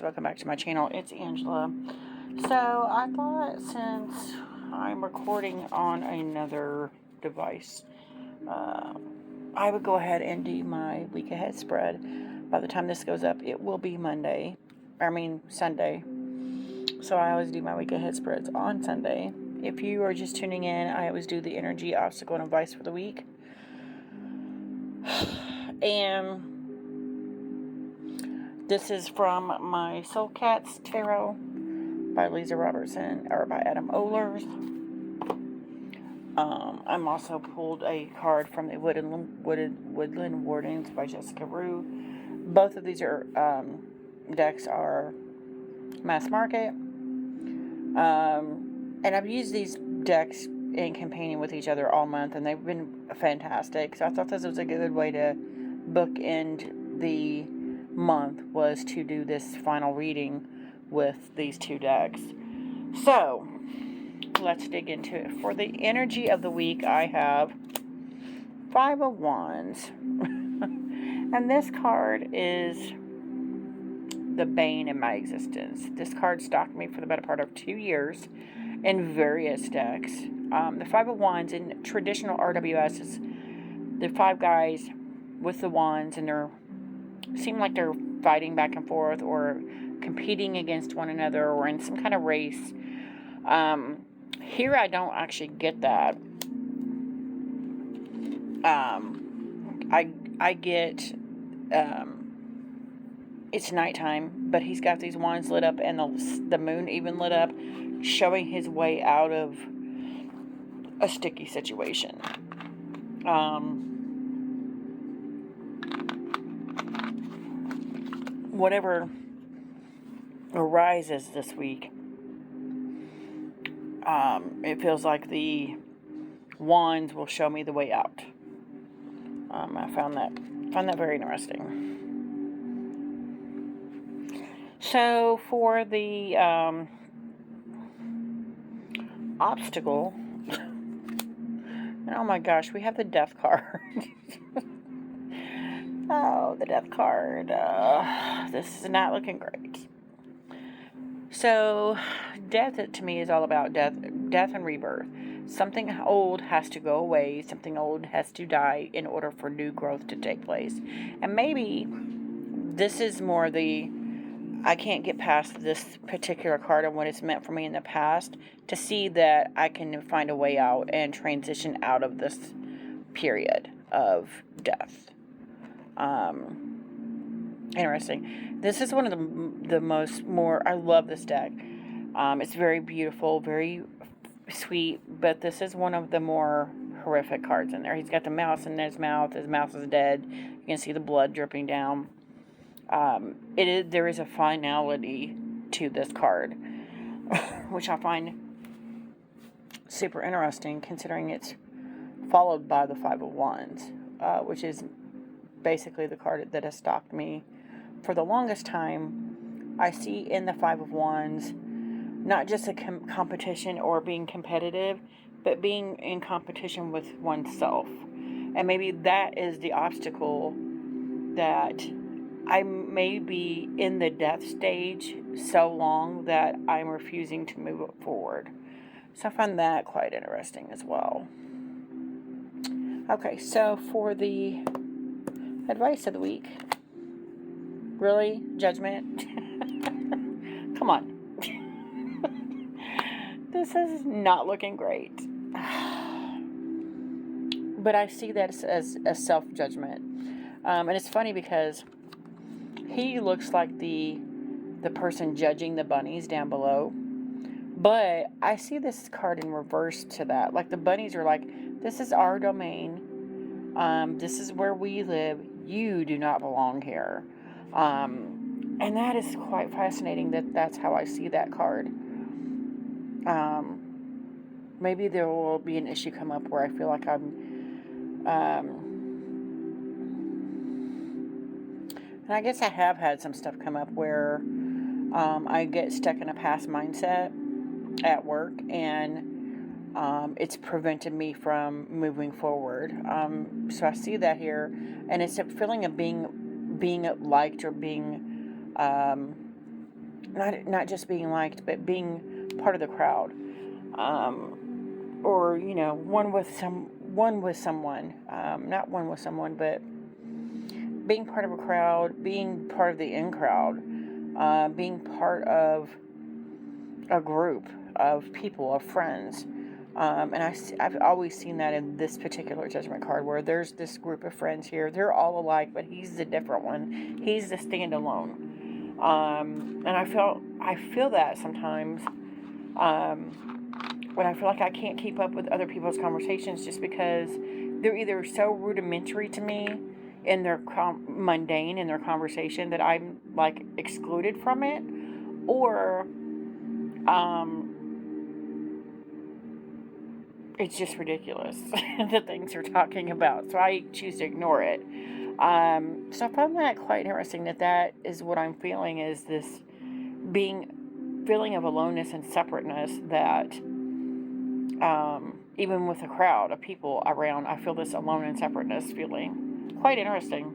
Welcome back to my channel. It's Angela. So I thought since I'm recording on another device, I would go ahead and do my week ahead spread. By the time this goes up, it will be Sunday. So I always do my week ahead spreads on Sunday. If you are just tuning in, I always do the energy, obstacle, and advice for the week. And this is from my Soul Cats Tarot by Lisa Robertson, or by Adam Ohlers. I'm also pulled a card from the Woodland Wardens by Jessica Rue. Both of these decks are mass market. And I've used these decks in companion with each other all month, and they've been fantastic. So I thought this was a good way to bookend the month, was to do this final reading with these two decks. So let's dig into it. For the energy of the week, I have Five of Wands. And this card is the bane in my existence. This card stalked me for the better part of 2 years in various decks. The Five of Wands in traditional RWS is the five guys with the wands, and seem like they're fighting back and forth or competing against one another or in some kind of race. Here I don't actually get that. I get it's nighttime, but he's got these wands lit up and the moon even lit up, showing his way out of a sticky situation. Whatever arises this week, it feels like the wands will show me the way out. I found that very interesting. So for the obstacle, and oh my gosh, we have the Death card. Oh, the Death card. This is not looking great. So, death to me is all about death and rebirth. Something old has to go away. Something old has to die in order for new growth to take place. And maybe this is more I can't get past this particular card and what it's meant for me in the past to see that I can find a way out and transition out of this period of death. Interesting. This is one of I love this deck. It's very beautiful, very sweet, but this is one of the more horrific cards in there. He's got the mouse in his mouth. His mouth is dead. You can see the blood dripping down. There is a finality to this card, which I find super interesting, considering it's followed by the Five of Wands, which is basically the card that has stalked me for the longest time. I see in the Five of Wands not just a competition or being competitive, but being in competition with oneself. And maybe that is the obstacle, that I may be in the death stage so long that I'm refusing to move it forward. So I find that quite interesting as well. Okay, so for the advice of the week. Really? Judgment? Come on. This is not looking great. But I see that as a self-judgment. And it's funny because he looks like the person judging the bunnies down below. But I see this card in reverse to that. Like the bunnies are like, this is our domain. This is where we live. You do not belong here. And that is quite fascinating that's how I see that card. Maybe there will be an issue come up where I feel like and I guess I have had some stuff come up where I get stuck in a past mindset at work, and it's prevented me from moving forward. So I see that here, and it's a feeling of being liked or being not just being liked, but being part of the crowd, or one with someone, not one with someone, but being part of a crowd, being part of the in crowd, being part of a group of people, of friends. I've always seen that in this particular judgment card, where there's this group of friends here. They're all alike, but he's the different one. He's the standalone. And I feel that sometimes, when I feel like I can't keep up with other people's conversations, just because they're either so rudimentary to me in their mundane in their conversation, that I'm like excluded from it, or it's just ridiculous the things they're talking about. So I choose to ignore it. So I found that quite interesting, that is what I'm feeling, is this feeling of aloneness and separateness, that even with a crowd of people around, I feel this alone and separateness feeling. Quite interesting.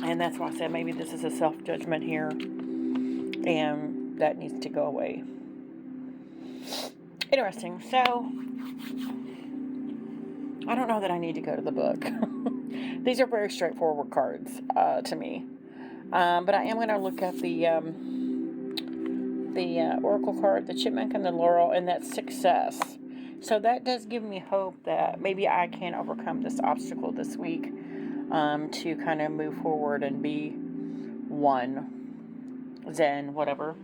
And that's why I said maybe this is a self-judgment here, and that needs to go away. Interesting. So, I don't know that I need to go to the book. These are very straightforward cards to me. But I am going to look at the Oracle card, the Chipmunk and the Laurel, and that's success. So that does give me hope that maybe I can overcome this obstacle this week, to kind of move forward and be one, zen, whatever.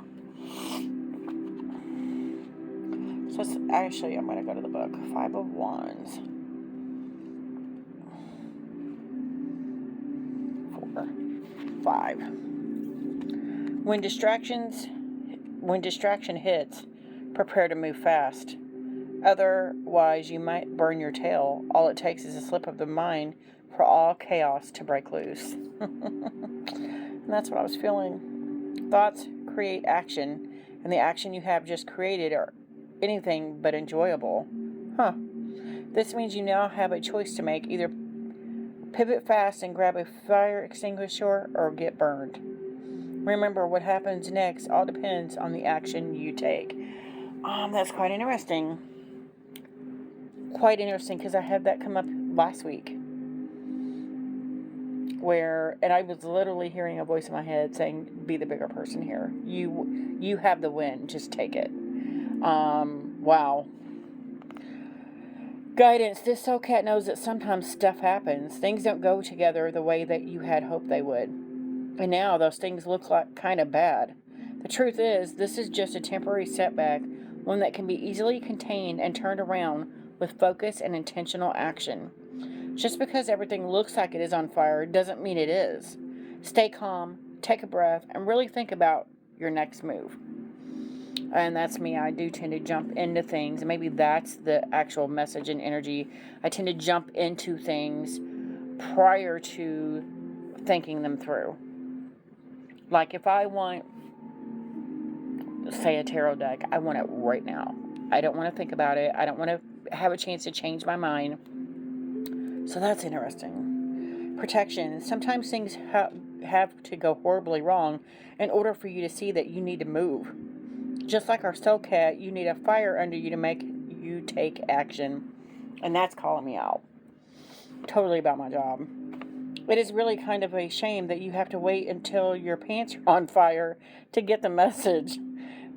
So actually, I'm going to go to the book. 5 of Wands. 4, 5. When distraction hits, prepare to move fast. Otherwise, you might burn your tail. All it takes is a slip of the mind for all chaos to break loose. And that's what I was feeling. Thoughts create action, and the action you have just created are anything but enjoyable. This means you now have a choice to make. Either pivot fast and grab a fire extinguisher, or get burned. Remember, what happens next all depends on the action you take. That's quite interesting. Quite interesting, because I had that come up last week, and I was literally hearing a voice in my head saying, be the bigger person here. You have the win. Just take it. Wow. Guidance. This soul cat knows that sometimes stuff happens. Things don't go together the way that you had hoped they would. And now those things look like kind of bad. The truth is, this is just a temporary setback, one that can be easily contained and turned around with focus and intentional action. Just because everything looks like it is on fire doesn't mean it is. Stay calm, take a breath, and really think about your next move. And that's me. I do tend to jump into things. And maybe that's the actual message and energy. I tend to jump into things prior to thinking them through. Like if I want, say, a tarot deck, I want it right now. I don't want to think about it. I don't want to have a chance to change my mind. So that's interesting. Protection. Sometimes things have to go horribly wrong in order for you to see that you need to move. Just like our soul cat, you need a fire under you to make you take action. And that's calling me out. Totally about my job. It is really kind of a shame that you have to wait until your pants are on fire to get the message.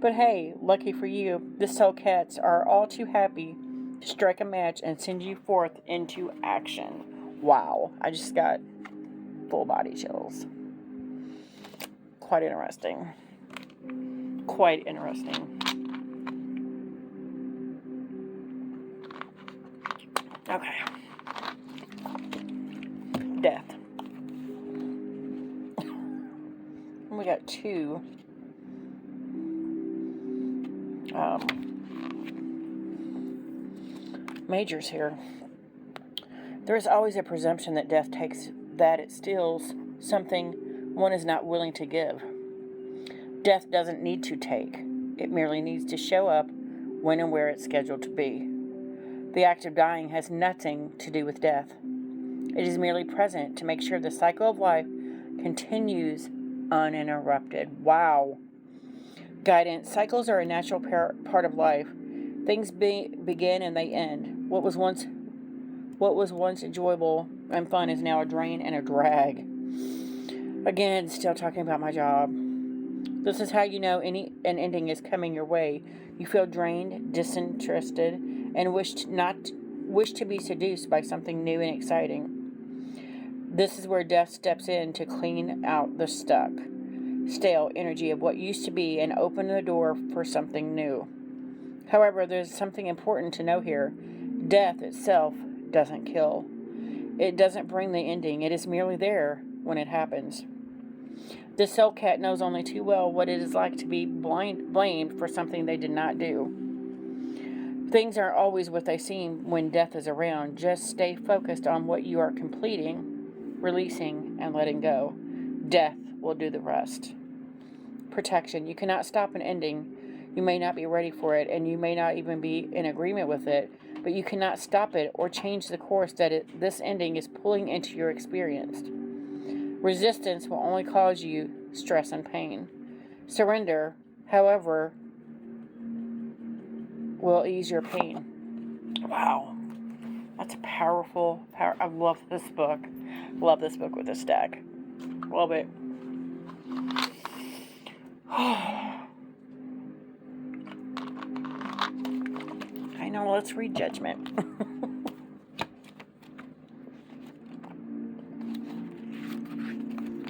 But hey, lucky for you, the soul cats are all too happy to strike a match and send you forth into action. Wow, I just got full body chills. Quite interesting. Quite interesting. Okay. Death. We got 2 majors here. There is always a presumption that death takes, that it steals something one is not willing to give. Death doesn't need to take. It merely needs to show up when and where it's scheduled to be. The act of dying has nothing to do with death. It is merely present to make sure the cycle of life continues uninterrupted. Wow. Guidance. Cycles are a natural part of life. Things begin and they end. What was once enjoyable and fun is now a drain and a drag. Again, still talking about my job. This is how you know an ending is coming your way. You feel drained, disinterested, and wish to be seduced by something new and exciting. This is where death steps in to clean out the stuck, stale energy of what used to be and open the door for something new. However, there's something important to know here. Death itself doesn't kill. It doesn't bring the ending. It is merely there when it happens. The soul cat knows only too well what it is like to be blamed for something they did not do. Things aren't always what they seem when death is around. Just stay focused on what you are completing, releasing, and letting go. Death will do the rest. Protection. You cannot stop an ending. You may not be ready for it, and you may not even be in agreement with it, but you cannot stop it or change the course that this ending is pulling into your experience. Resistance will only cause you stress and pain. Surrender, however, will ease your pain. Wow. That's a powerful. I love this book. Love this book with this deck. Love it. I know, let's read Judgment.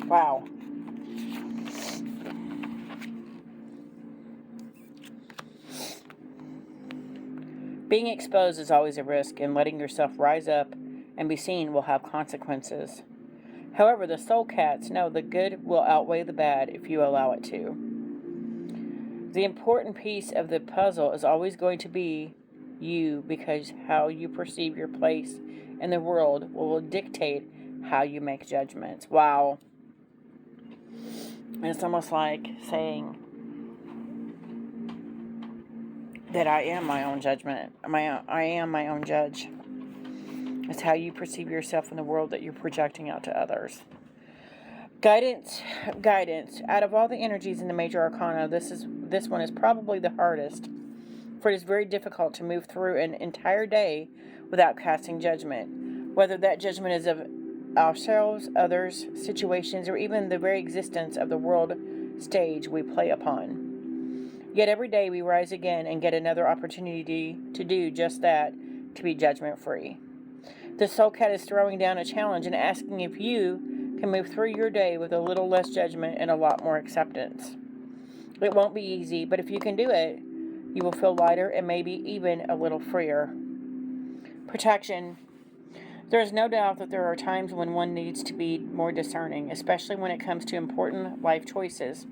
Wow. Being exposed is always a risk, and letting yourself rise up and be seen will have consequences. However, the soul cats know the good will outweigh the bad if you allow it to. The important piece of the puzzle is always going to be you, because how you perceive your place in the world will dictate how you make judgments. Wow. And it's almost like saying that I am my own judgment. I am my own judge. It's how you perceive yourself in the world that you're projecting out to others. Guidance. Out of all the energies in the major arcana, this one is probably the hardest, for it is very difficult to move through an entire day without casting judgment, whether that judgment is of ourselves, others, situations, or even the very existence of the world stage we play upon. Yet every day we rise again and get another opportunity to do just that, to be judgment-free. The soul cat is throwing down a challenge and asking if you can move through your day with a little less judgment and a lot more acceptance. It won't be easy, but if you can do it, you will feel lighter and maybe even a little freer. Protection. There is no doubt that there are times when one needs to be more discerning, especially when it comes to important life choices.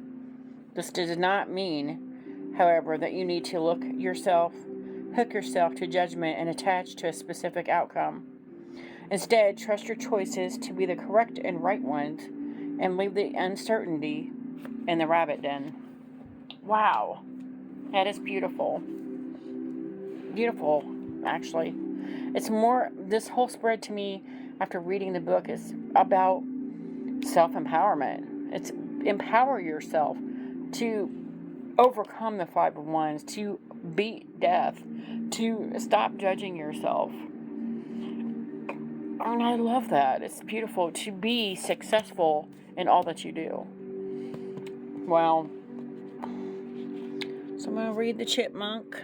This does not mean, however, that you need to hook yourself to judgment and attach to a specific outcome. Instead, trust your choices to be the correct and right ones, and leave the uncertainty in the rabbit den. Wow. That is beautiful. Beautiful, actually. This whole spread to me after reading the book is about self-empowerment. It's empower yourself to overcome the 5 of Wands, to beat death, to stop judging yourself. And I love that. It's beautiful to be successful in all that you do. Wow. So I'm going to read the Chipmunk.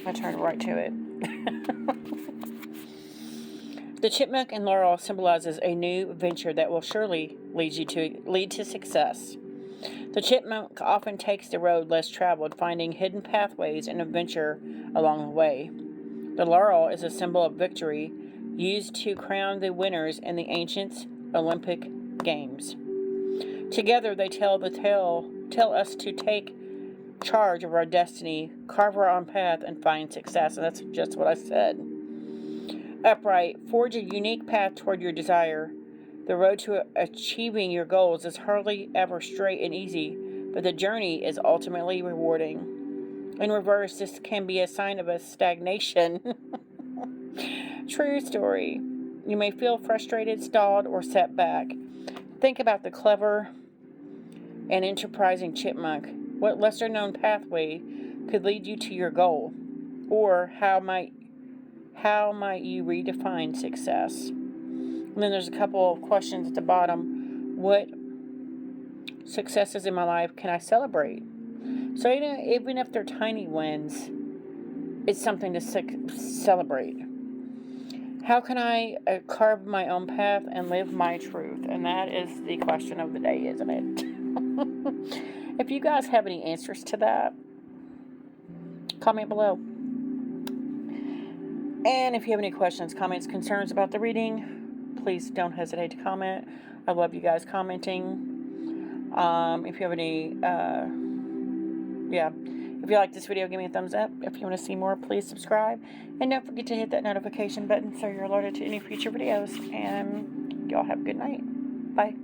I turned right to it. The chipmunk and laurel symbolizes a new venture that will surely lead to success. The chipmunk often takes the road less traveled, finding hidden pathways and adventure along the way. The laurel is a symbol of victory, used to crown the winners in the ancient Olympic Games. Together they tell us to take charge of our destiny, carve our own path, and find success. And that's just what I said. Upright, forge a unique path toward your desire. The road to achieving your goals is hardly ever straight and easy, but the journey is ultimately rewarding. In reverse, this can be a sign of a stagnation. True story. You may feel frustrated, stalled, or set back. Think about the clever and enterprising chipmunk. What lesser known pathway could lead you to your goal? Or how might you redefine success? And then there's a couple of questions at the bottom. What successes in my life can I celebrate? So even if they're tiny wins, it's something to celebrate. How can I carve my own path and live my truth? And that is the question of the day, isn't it? If you guys have any answers to that, comment below. And if you have any questions, comments, concerns about the reading, please don't hesitate to comment. I love you guys commenting. If you have any, if you like this video, give me a thumbs up. If you want to see more, please subscribe. And don't forget to hit that notification button so you're alerted to any future videos. And y'all have a good night. Bye.